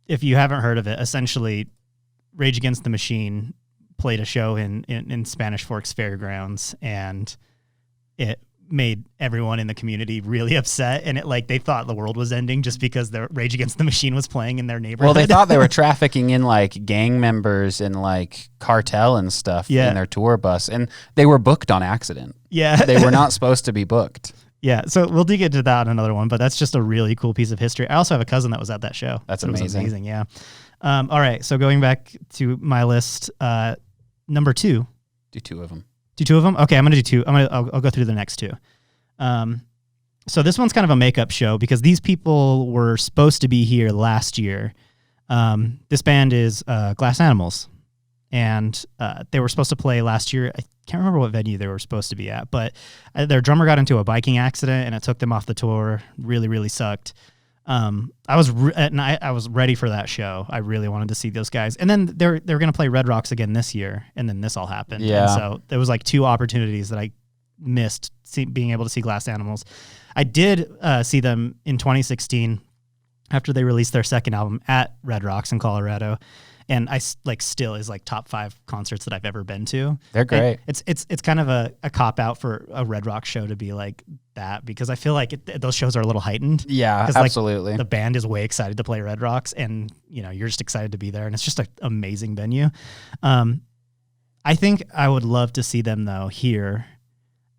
haven't heard of it, essentially, Rage Against the Machine played a show in Spanish Forks Fairgrounds, and it made everyone in the community really upset, and they thought the world was ending just because the Rage Against the Machine was playing in their neighborhood. Well, they thought they were trafficking in gang members and cartel and stuff in their tour bus, and they were booked on accident. Yeah. They were not supposed to be booked. Yeah, so we'll dig into that on another one, but that's just a really cool piece of history. I also have a cousin that was at that show. That's amazing. It was amazing, yeah. All right, so going back to my list, number 2. Do 2 of them. Do 2 of them? Okay, I'm gonna do 2. I'll go through the next 2. So this one's kind of a makeup show because these people were supposed to be here last year. This band is Glass Animals, and they were supposed to play last year. I can't remember what venue they were supposed to be at, but their drummer got into a biking accident and it took them off the tour. Really, really sucked. I was ready for that show. I really wanted to see those guys. And then they're going to play Red Rocks again this year, and then this all happened. Yeah. And so there was 2 opportunities that I missed being able to see Glass Animals. I did see them in 2016 after they released their second album at Red Rocks in Colorado. And I still is top 5 concerts that I've ever been to. They're great. It's kind of a cop out for a Red Rock show to be like that, because I feel like those shows are a little heightened. Yeah, absolutely. The band is way excited to play Red Rocks, and you're just excited to be there, and it's just an amazing venue. I think I would love to see them though here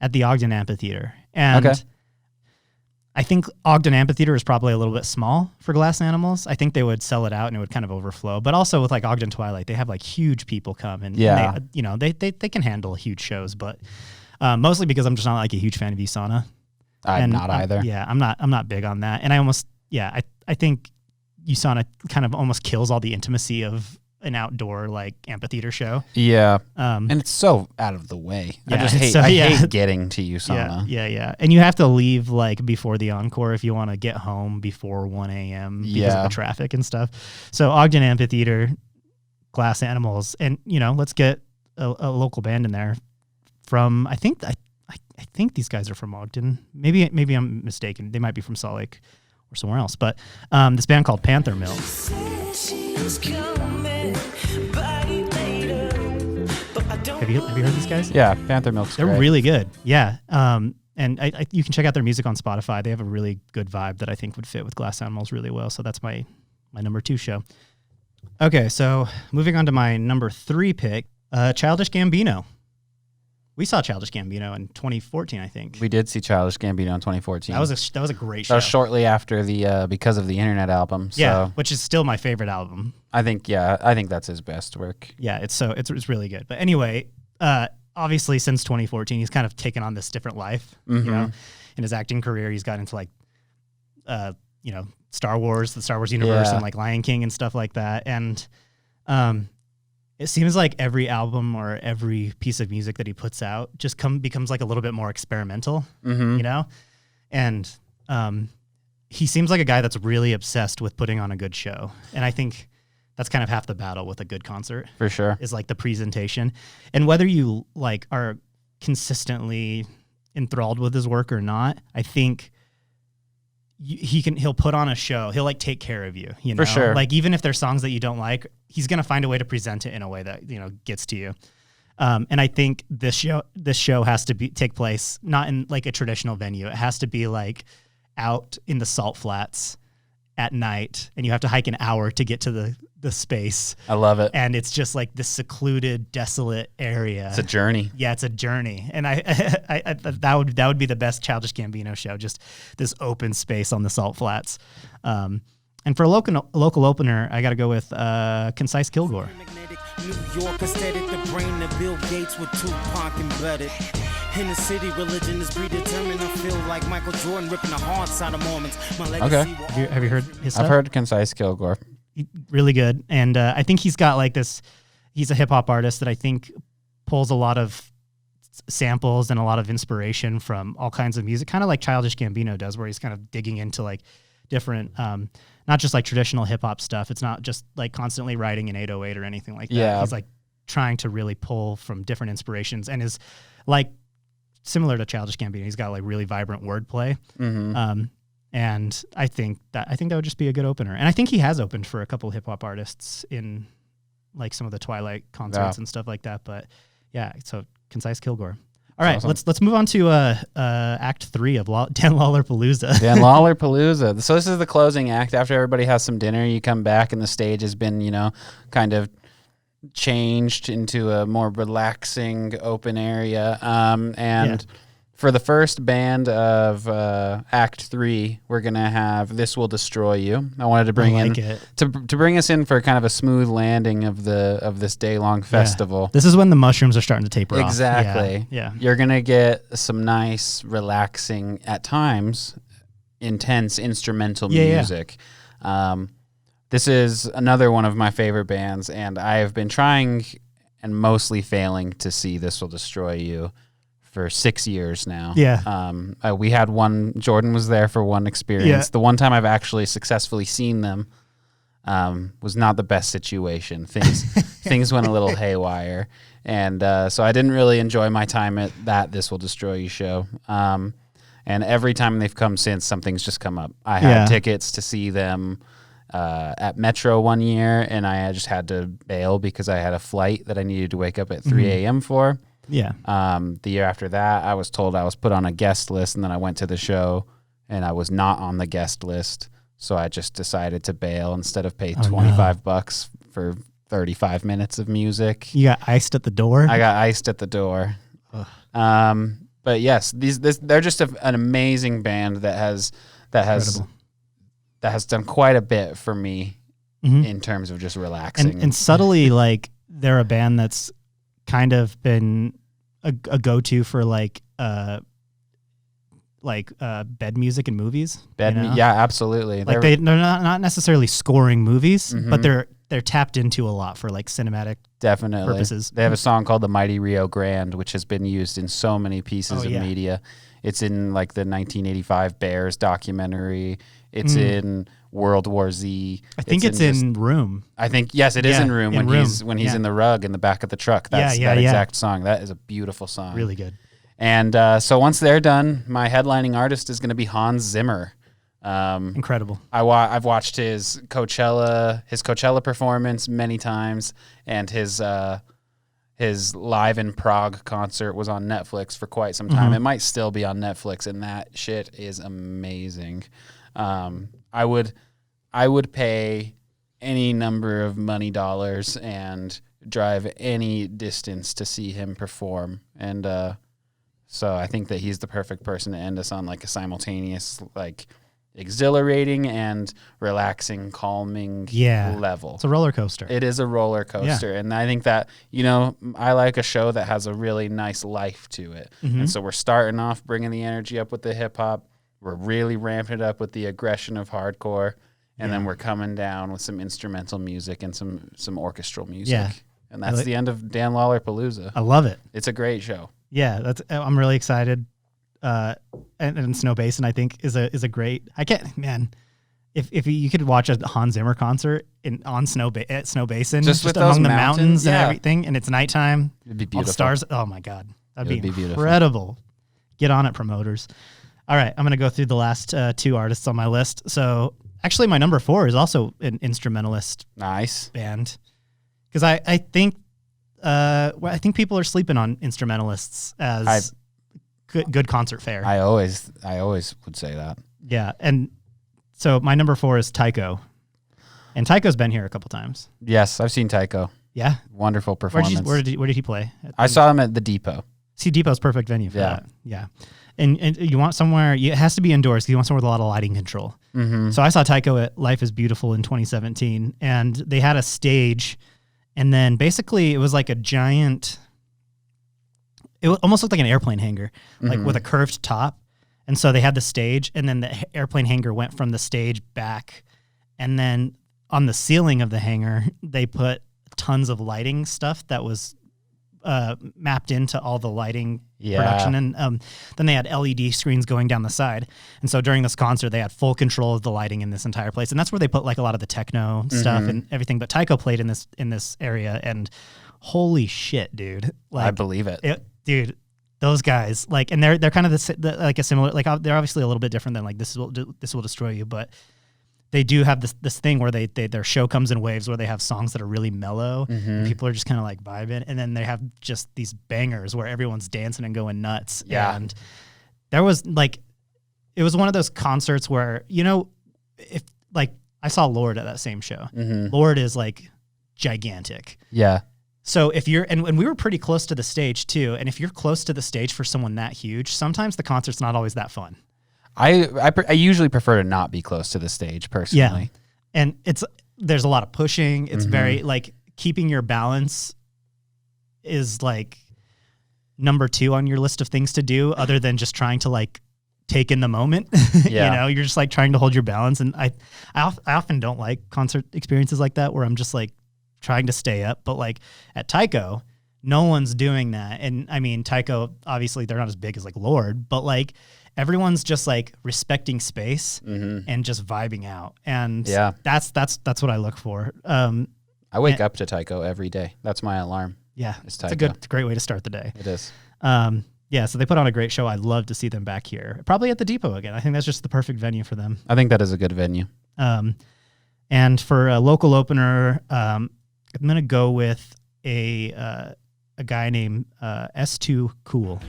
at the Ogden Amphitheater, and I think Ogden Amphitheater is probably a little bit small for Glass Animals. I think they would sell it out and it would kind of overflow. But also with Ogden Twilight, they have huge people come, and they can handle huge shows. But mostly because I'm just not a huge fan of USANA. I'm not either. I'm not big on that. And I think USANA kind of almost kills all the intimacy of an outdoor like amphitheater show. Yeah. And it's so out of the way. Yeah, I just hate, hate getting to USANA. Yeah. And you have to leave like before the encore if you want to get home before 1 a.m. because of the traffic and stuff. So Ogden Amphitheater, Glass Animals, and let's get a local band in there from, I think these guys are from Ogden. Maybe I'm mistaken. They might be from Salt Lake or somewhere else. But this band called Panther Milk. Have you heard these guys? Yeah, Panther Milk's They're great. really good. Yeah. And you can check out their music on Spotify. They have a really good vibe that I think would fit with Glass Animals really well. So that's my number 2 show. Okay, so moving on to my number 3 pick, Childish Gambino. We saw Childish Gambino in 2014, I think. We did see Childish Gambino in 2014. That was a great show. That was shortly after the Because of the Internet album. So yeah, which is still my favorite album. I think that's his best work. Yeah, it's really good. But anyway, obviously since 2014, he's kind of taken on this different life. In his acting career, he's got into like, Star Wars, the Star Wars universe, and like Lion King and stuff like that. And it seems like every album or every piece of music that he puts out just becomes like a little bit more experimental, And he seems like a guy that's really obsessed with putting on a good show. And I think that's kind of half the battle with a good concert. For sure. Is like the presentation. And whether you like are consistently enthralled with his work or not, I think he'll put on a show. He'll like take care of you, For sure. Like even if there's songs that you don't like, he's going to find a way to present it in a way that, gets to you. And I think this show has to take place not in like a traditional venue. It has to be like out in the salt flats at night, and you have to hike an hour to get to the space. I love it. And it's just like this secluded, desolate area. It's a journey. Yeah, it's a journey. And I that would be the best Childish Gambino show, just this open space on the salt flats. And for a local opener, I got to go with Concise Kilgore. New York aesthetic, the brain of Bill Gates with Tupac embedded. In the city, religion is predetermined. I feel like Michael Jordan ripping the hearts out of Mormons. My legacy Have you heard his stuff? I've heard Concise Kilgore. Really good. And I think he's got like this, he's a hip hop artist that I think pulls a lot of samples and a lot of inspiration from all kinds of music, kind of like Childish Gambino does, where he's kind of digging into like different, not just like traditional hip hop stuff. It's not just like constantly writing in 808 or anything like that. Yeah. He's like trying to really pull from different inspirations, and is like similar to Childish Gambino. He's got like really vibrant wordplay. And I think that would just be a good opener. And I think he has opened for a couple hip hop artists in like some of the Twilight concerts and stuff like that. But yeah, so Concise Kilgore. All right, awesome. let's move on to Act 3 of Dan Lawler-Palooza. Dan Lawler-Palooza. So this is the closing act. After everybody has some dinner, you come back and the stage has been, kind of changed into a more relaxing open area. For the first band of Act 3, we're gonna have "This Will Destroy You." I wanted to bring to bring us in for kind of a smooth landing of this day-long festival. This is when the mushrooms are starting to taper off. Exactly. Yeah. You're gonna get some nice, relaxing, at times, intense instrumental music. This is another one of my favorite bands, and I have been trying and mostly failing to see "This Will Destroy You" for 6 years now. Yeah. We had one, Jordan was there for one experience. Yeah. The one time I've actually successfully seen them was not the best situation. Things went a little haywire. And so I didn't really enjoy my time at that This Will Destroy You show. And every time they've come since, something's just come up. I had tickets to see them at Metro one year, and I just had to bail because I had a flight that I needed to wake up at 3 a.m. for. Yeah. The year after that, I was told I was put on a guest list, and then I went to the show, and I was not on the guest list. So I just decided to bail instead of pay $25 for 35 minutes of music. You got iced at the door? I got iced at the door. But yes, they're just an amazing band that has done quite a bit for me in terms of just relaxing. And subtly, like, they're a band that's kind of been a go-to for like bed music in movies. Yeah, absolutely. Like they're not necessarily scoring movies, but they're tapped into a lot for like cinematic purposes. They have a song called "The Mighty Rio Grande," which has been used in so many pieces of media. It's in like the 1985 Bears documentary. It's in World War Z. I think it's in Room. I think yes, it is in Room when he's in the rug in the back of the truck. That's that exact song. That is a beautiful song. Really good. And so once they're done, my headlining artist is going to be Hans Zimmer. Incredible. I've watched his Coachella performance many times, and his Live in Prague concert was on Netflix for quite some time. It might still be on Netflix, and that shit is amazing. I would pay any number of dollars and drive any distance to see him perform. And so I think that he's the perfect person to end us on like a simultaneous, like exhilarating and relaxing, calming level. It's a roller coaster. It is a roller coaster. And I think that, I like a show that has a really nice life to it. And so we're starting off bringing the energy up with the hip hop. We're really ramping it up with the aggression of hardcore. And then we're coming down with some instrumental music and some orchestral music. Yeah. And that's the end of Dan Lawler Palooza. I love it. It's a great show. Yeah, I'm really excited. And Snow Basin, I think, is a great. I can't, man. If you could watch a Hans Zimmer concert at Snow Basin, just with among those the mountains and yeah. everything, and it's nighttime, it'd be beautiful. All the stars. Oh my God, that'd be beautiful. Incredible. Get on it, promoters. All right, I'm gonna go through the last two artists on my list. So actually, my number 4 is also an instrumentalist. Nice band, because I think people are sleeping on instrumentalists as good concert fare. I always would say that. Yeah, and so my number 4 is Tycho, and Tycho's been here a couple times. Yes, I've seen Tycho. Yeah, wonderful performance. Where did he play? I saw him at the Depot. See, Depot's perfect venue for that. Yeah, and you want somewhere. It has to be indoors. You want somewhere with a lot of lighting control. Mm-hmm. So I saw Tycho at Life is Beautiful in 2017, and they had a stage, and then basically it was like a giant. It almost looked like an airplane hangar, like with a curved top. And so they had the stage, and then the airplane hangar went from the stage back. And then on the ceiling of the hangar, they put tons of lighting stuff that was mapped into all the lighting production. And then they had LED screens going down the side. And so during this concert, they had full control of the lighting in this entire place. And that's where they put like a lot of the techno stuff and everything. But Tycho played in this area, and holy shit, dude. Like, I believe it. Dude, those guys, like, and they're kind of like a similar, like, they're obviously a little bit different than like this will destroy you, but they do have this thing where their show comes in waves where they have songs that are really mellow and people are just kind of like vibing, and then they have just these bangers where everyone's dancing and going nuts. Yeah. And there was like, it was one of those concerts where, if like I saw Lord at that same show. Lord is like gigantic. Yeah. So if you're, and we were pretty close to the stage too, and if you're close to the stage for someone that huge, sometimes the concert's not always that fun. I usually prefer to not be close to the stage personally. Yeah. And there's a lot of pushing. It's very like keeping your balance is like number 2 on your list of things to do, other than just trying to like take in the moment. Yeah. You're just like trying to hold your balance. And I often don't like concert experiences like that where I'm just like trying to stay up, but like at Tycho, no one's doing that. And I mean, Tycho, obviously they're not as big as like Lord, but like everyone's just like respecting space and just vibing out. And that's what I look for. I wake up to Tycho every day. That's my alarm. Yeah. It's a great way to start the day. It is. Yeah. So they put on a great show. I'd love to see them back here, probably at the Depot again. I think that's just the perfect venue for them. I think that is a good venue. And for a local opener, I'm going to go with a guy named S2 Cool.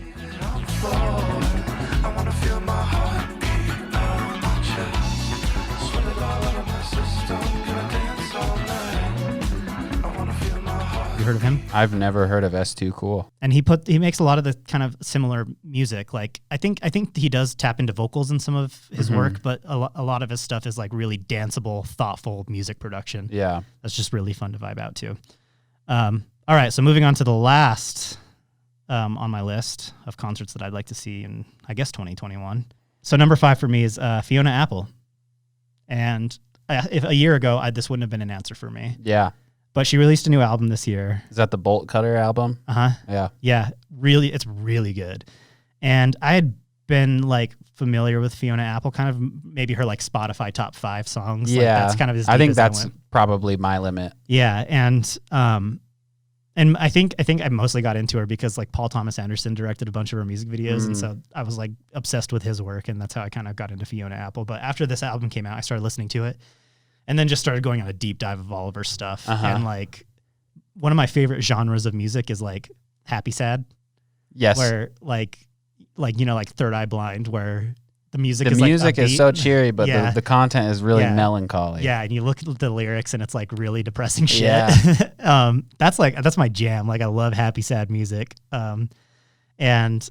You heard of him? I've never heard of S2 Cool. And he makes a lot of the kind of similar music. Like I think he does tap into vocals in some of his work, but a lot of his stuff is like really danceable, thoughtful music production. Yeah. That's just really fun to vibe out to. All right, so moving on to the last on my list of concerts that I'd like to see in, I guess, 2021. So number 5 for me is Fiona Apple. And if a year ago, this wouldn't have been an answer for me. Yeah. But she released a new album this year. Is that the Bolt Cutter album? Yeah. Yeah. Really, it's really good. And I had been like familiar with Fiona Apple, kind of maybe her like Spotify top 5 songs. Yeah. Like, that's kind of as deep I think as that's went. probably my limit. Yeah. And I think I mostly got into her because like Paul Thomas Anderson directed a bunch of her music videos. And so I was like obsessed with his work, and that's how I kind of got into Fiona Apple. But after this album came out, I started listening to it and then just started going on a deep dive of all of her stuff. And like one of my favorite genres of music is like happy sad. Yes. Where like Third Eye Blind, where the music is so cheery, but the content is really melancholy. Yeah, and you look at the lyrics and it's like really depressing shit. Yeah. That's my jam. Like I love happy sad music. And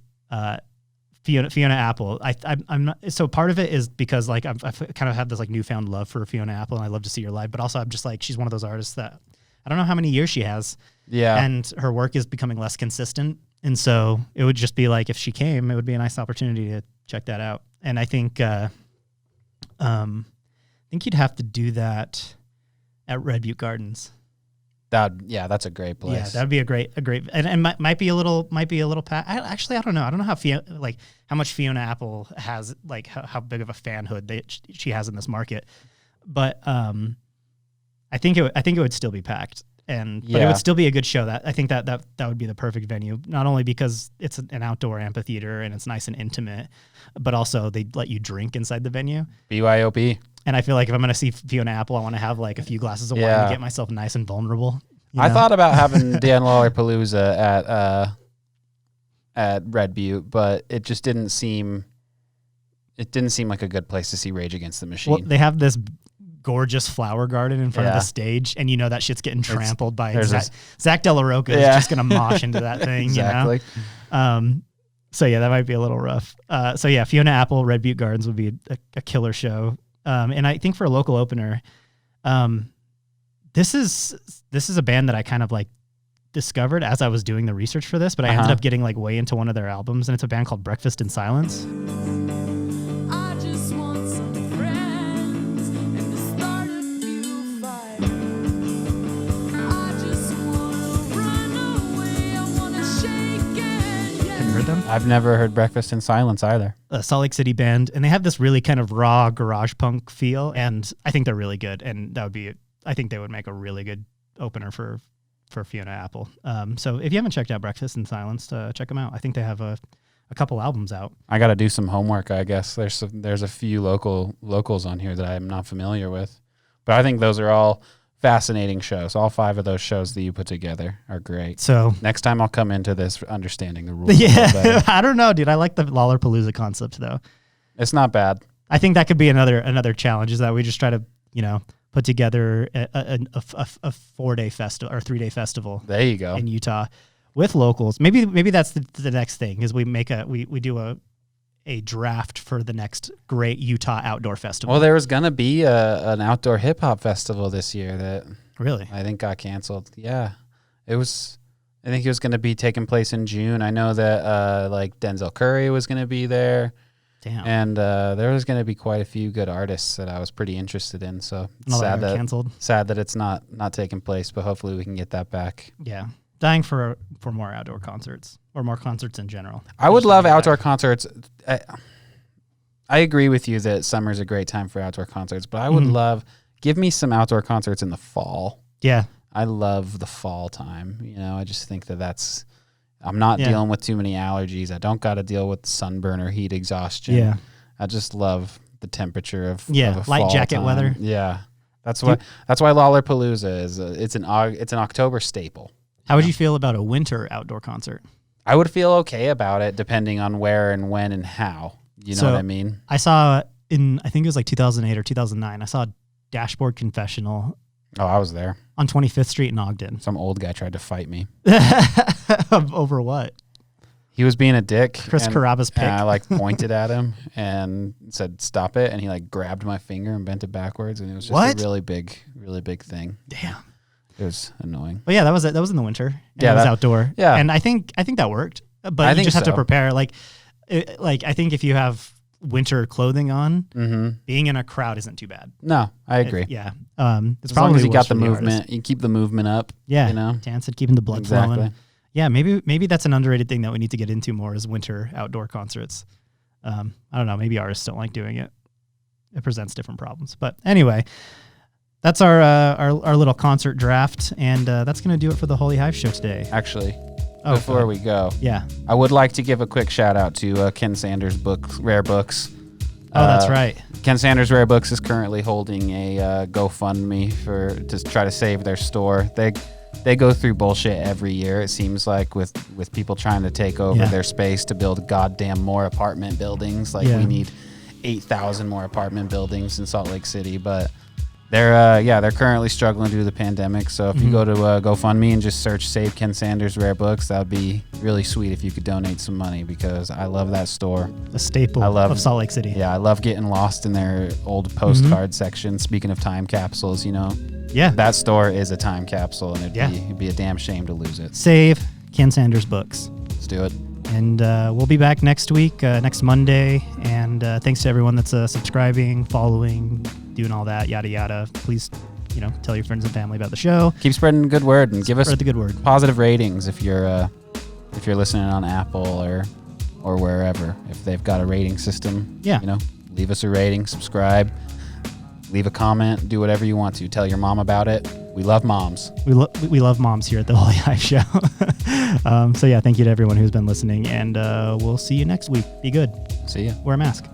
Fiona Apple, I'm not, so part of it is because like I've kind of had this like newfound love for Fiona Apple, and I love to see her live, but also I'm just like, she's one of those artists that I don't know how many years she has. Yeah. And her work is becoming less consistent. And so it would just be like, if she came, it would be a nice opportunity to check that out. And I think you'd have to do that at Red Butte Gardens. That's a great place. Yeah, that'd be a great, and might be a little I don't know. I don't know how much Fiona Apple has, like how big of a fanhood that she has in this market. But I think it would still be packed. But it would still be a good show. That I think that would be the perfect venue, not only because it's an outdoor amphitheater and it's nice and intimate, but also they let you drink inside the venue. BYOB. And I feel like if I'm going to see Fiona Apple, I want to have like a few glasses of wine and get myself nice and vulnerable. I thought about having Dan Lollapalooza at Red Butte, but it just didn't seem like a good place to see Rage Against the Machine. Well, they have this gorgeous flower garden in front of the stage, and that shit's getting trampled by Zach De La Rocha is just gonna mosh into that thing. Exactly. So that might be a little rough. Fiona Apple, Red Butte Gardens would be a killer show. And I think for a local opener, this is a band that I kind of like discovered as I was doing the research for this, but I ended up getting like way into one of their albums, and it's a band called Breakfast in Silence. Them? I've never heard Breakfast in Silence either. A Salt Lake City band, and they have this really kind of raw garage punk feel, and I think they're really good, and I think they would make a really good opener for Fiona Apple. So if you haven't checked out Breakfast in Silence, check them out. I think they have a couple albums out. I got to do some homework, I guess. There's a few locals on here that I'm not familiar with, but I think those are all fascinating shows. All 5 of those shows that you put together are great. So next time I'll come into this understanding the rules. Yeah, I don't know, dude. I like the Lollapalooza concept though. It's not bad. I think that could be another challenge, is that we just try to put together a 4-day festival or 3-day festival. There you go. In Utah with locals. Maybe that's the next thing, is we make we do a draft for the next great Utah outdoor festival. Well, there was going to be an outdoor hip hop festival this year that really I think got canceled. Yeah. I think it was going to be taking place in June. I know that like Denzel Curry was going to be there. Damn. And there was going to be quite a few good artists that I was pretty interested in. So it's canceled. Sad that it's not taking place, but hopefully we can get that back. Yeah. Dying for more outdoor concerts, or more concerts in general. I would love outdoor concerts. I agree with you that summer's a great time for outdoor concerts, but I would give me some outdoor concerts in the fall. Yeah. I love the fall time. I just think that's, I'm not dealing with too many allergies. I don't got to deal with sunburn or heat exhaustion. Yeah. I just love the temperature of light fall jacket time. weather. Yeah. That's why Lollapalooza is it's an October staple. How would you feel about a winter outdoor concert? I would feel okay about it, depending on where and when and how. You know what I mean? I saw I think it was like 2008 or 2009, I saw Dashboard Confessional. Oh, I was there. On 25th Street in Ogden. Some old guy tried to fight me. Over what? He was being a dick. Chris Caraba's pick. And I pointed at him and said, "Stop it." And he grabbed my finger and bent it backwards. And it was just a really big thing. Damn. It was annoying. But yeah, that was in the winter. And yeah, it was outdoor. Yeah. And I think that worked. But you just have to prepare. I think if you have winter clothing on, Mm-hmm. being in a crowd isn't too bad. No, I agree. Yeah. It's As long probably as you got worse the for the movement, artist. you keep the movement up. Yeah. You know? Dan said keeping the blood Exactly. flowing. Yeah, maybe that's an underrated thing that we need to get into more is winter outdoor concerts. I don't know. Maybe artists don't like doing it. It presents different problems. But anyway, that's our little concert draft, and that's going to do it for the Holy Hive Show today. Actually, Oh, before God. we go, Yeah. I would like to give a quick shout out to Ken Sanders' book, Rare Books. Oh, that's right. Ken Sanders Rare Books is currently holding a GoFundMe to try to save their store. They go through bullshit every year, it seems like, with people trying to take over Yeah. their space to build goddamn more apartment buildings. Like, Yeah. we need 8,000 more apartment buildings in Salt Lake City. But they're currently struggling due to the pandemic. So if you go to GoFundMe and just search Save Ken Sanders Rare Books, that would be really sweet if you could donate some money, because I love that store. A staple of Salt Lake City. Yeah, I love getting lost in their old postcard section. Speaking of time capsules, Yeah. that store is a time capsule, and it'd be a damn shame to lose it. Save Ken Sanders books. Let's do it. And we'll be back next week, next Monday. And thanks to everyone that's subscribing, following, doing all that, yada, yada. Please, tell your friends and family about the show. Keep spreading the good word and give us Spread the good word. positive ratings if you're listening on Apple or wherever. If they've got a rating system, leave us a rating, subscribe, leave a comment, do whatever you want to. Tell your mom about it. We love moms. We love moms here at the Holy Hive Show. So yeah, thank you to everyone who's been listening, and we'll see you next week. Be good. See ya. Wear a mask.